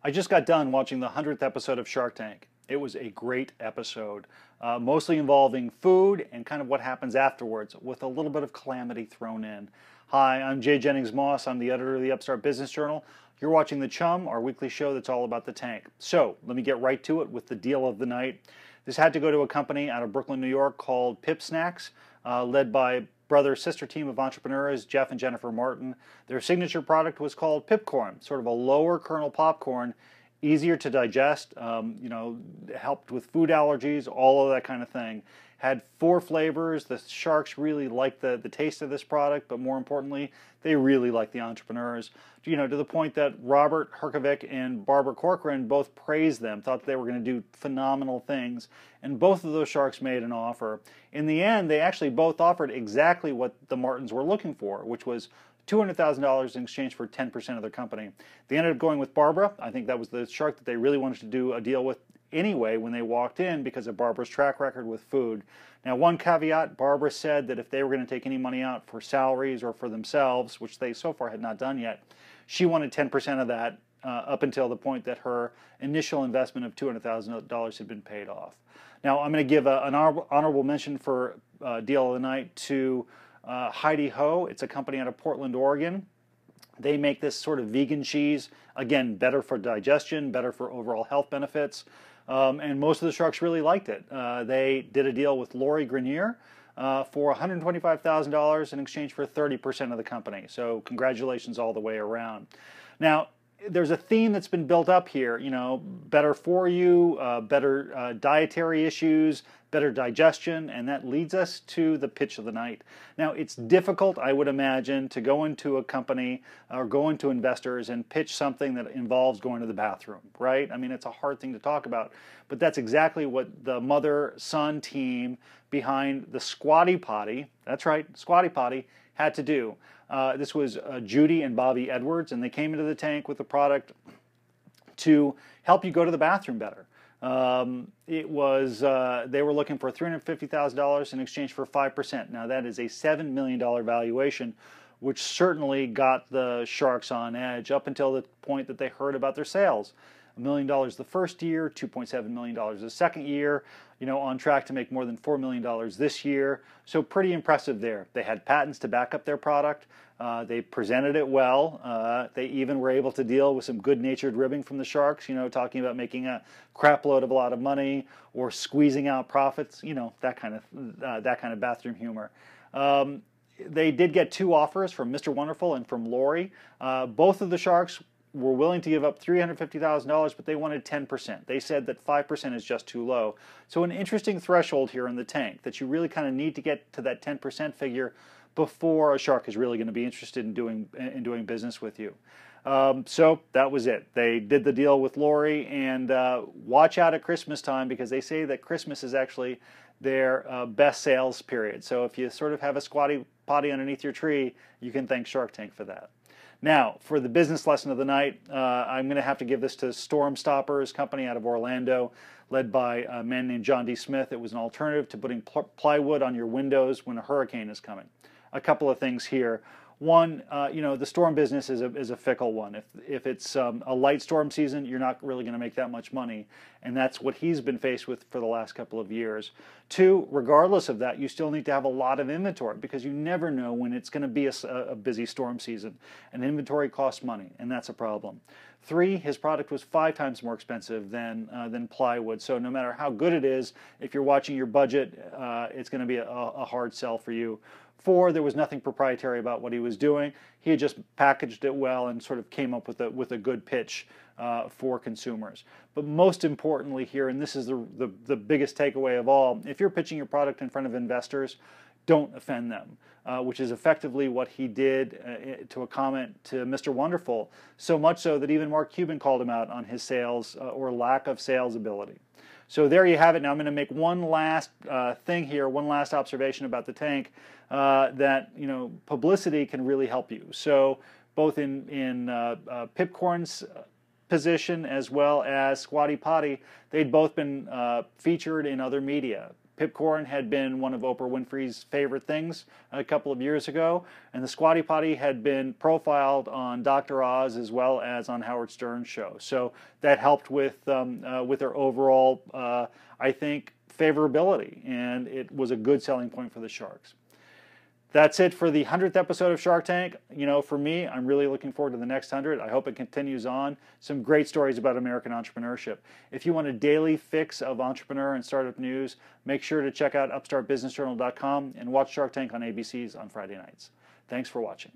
I just got done watching the 100th episode of Shark Tank. It was a great episode, mostly involving food and kind of what happens afterwards, with a little bit of calamity thrown in. Hi, I'm Jennings Moss. I'm the editor of the Upstart Business Journal. You're watching the Chum, our weekly show that's all about the tank. So let me get right to it with the deal of the night. This had to go to a company out of Brooklyn, New York called Pipsnacks, led by brother-sister team of entrepreneurs, Jeff and Jennifer Martin. Their signature product was called Pipcorn, sort of a lower kernel popcorn, easier to digest, helped with food allergies, all of that kind of thing. Had 4 flavors. The sharks really liked the taste of this product, but more importantly, they really liked the entrepreneurs. To the point that Robert Herkovic and Barbara Corcoran both praised them, thought they were going to do phenomenal things, and both of those sharks made an offer. In the end, they actually both offered exactly what the Martins were looking for, which was $200,000 in exchange for 10% of their company. They ended up going with Barbara. I think that was the shark that they really wanted to do a deal with anyway when they walked in, because of Barbara's track record with food. Now, one caveat, Barbara said that if they were going to take any money out for salaries or for themselves, which they so far had not done yet, she wanted 10% of that up until the point that her initial investment of $200,000 had been paid off. Now, I'm going to give an honorable mention for deal of the night to HeidiHo. It's a company out of Portland, Oregon. They make this sort of vegan cheese, again, better for digestion, better for overall health benefits, and most of the sharks really liked it. They did a deal with Lori Grenier for $125,000 in exchange for 30% of the company. So congratulations all the way around. Now, there's a theme that's been built up here, better for you, better dietary issues, better digestion, and that leads us to the pitch of the night. Now, it's difficult, I would imagine, to go into a company or go into investors and pitch something that involves going to the bathroom, right? I mean, it's a hard thing to talk about, but that's exactly what the mother-son team behind the Squatty Potty, that's right, Squatty Potty, had to do. This was Judy and Bobby Edwards, and they came into the tank with a product to help you go to the bathroom better. They were looking for $350,000 in exchange for 5%. Now, that is a $7 million valuation, which certainly got the sharks on edge up until the point that they heard about their sales. $1 million the first year, $2.7 million the second year, on track to make more than $4 million this year. So pretty impressive there. They had patents to back up their product. They presented it well. They even were able to deal with some good-natured ribbing from the sharks, talking about making a crap load of a lot of money or squeezing out profits, that kind of bathroom humor. They did get 2 offers from Mr. Wonderful and from Lori. Both of the sharks were willing to give up $350,000, but they wanted 10%. They said that 5% is just too low. So an interesting threshold here in the tank, that you really kind of need to get to that 10% figure before a shark is really going to be interested in doing business with you. So that was it. They did the deal with Lori, and watch out at Christmas time, because they say that Christmas is actually their best sales period. So if you sort of have a Squatty Potty underneath your tree, you can thank Shark Tank for that. Now, for the business lesson of the night, I'm going to have to give this to Storm Stoppers, company out of Orlando, led by a man named John D. Smith. It was an alternative to putting plywood on your windows when a hurricane is coming. A couple of things here. One, the storm business is a fickle one. If it's a light storm season, you're not really going to make that much money, and that's what he's been faced with for the last couple of years. 2, regardless of that, you still need to have a lot of inventory, because you never know when it's going to be a busy storm season, and inventory costs money, and that's a problem. 3, his product was 5 times more expensive than plywood, so no matter how good it is, if you're watching your budget, it's going to be a hard sell for you. 4, there was nothing proprietary about what he was doing. He had just packaged it well and sort of came up with a good pitch for consumers. But most importantly here, and this is the biggest takeaway of all, if you're pitching your product in front of investors, don't offend them, which is effectively what he did to a comment to Mr. Wonderful, so much so that even Mark Cuban called him out on his sales or lack of sales ability. So there you have it. Now I'm going to make one last thing here, one last observation about the tank, that publicity can really help you. So both in Pipcorn's position as well as Squatty Potty, they'd both been featured in other media. Pipcorn had been one of Oprah Winfrey's favorite things a couple of years ago, and the Squatty Potty had been profiled on Dr. Oz as well as on Howard Stern's show. So that helped with their overall, I think, favorability, and it was a good selling point for the Sharks. That's it for the 100th episode of Shark Tank. You know, for me, I'm really looking forward to the next 100. I hope it continues on. Some great stories about American entrepreneurship. If you want a daily fix of entrepreneur and startup news, make sure to check out upstartbusinessjournal.com and watch Shark Tank on ABC's on Friday nights. Thanks for watching.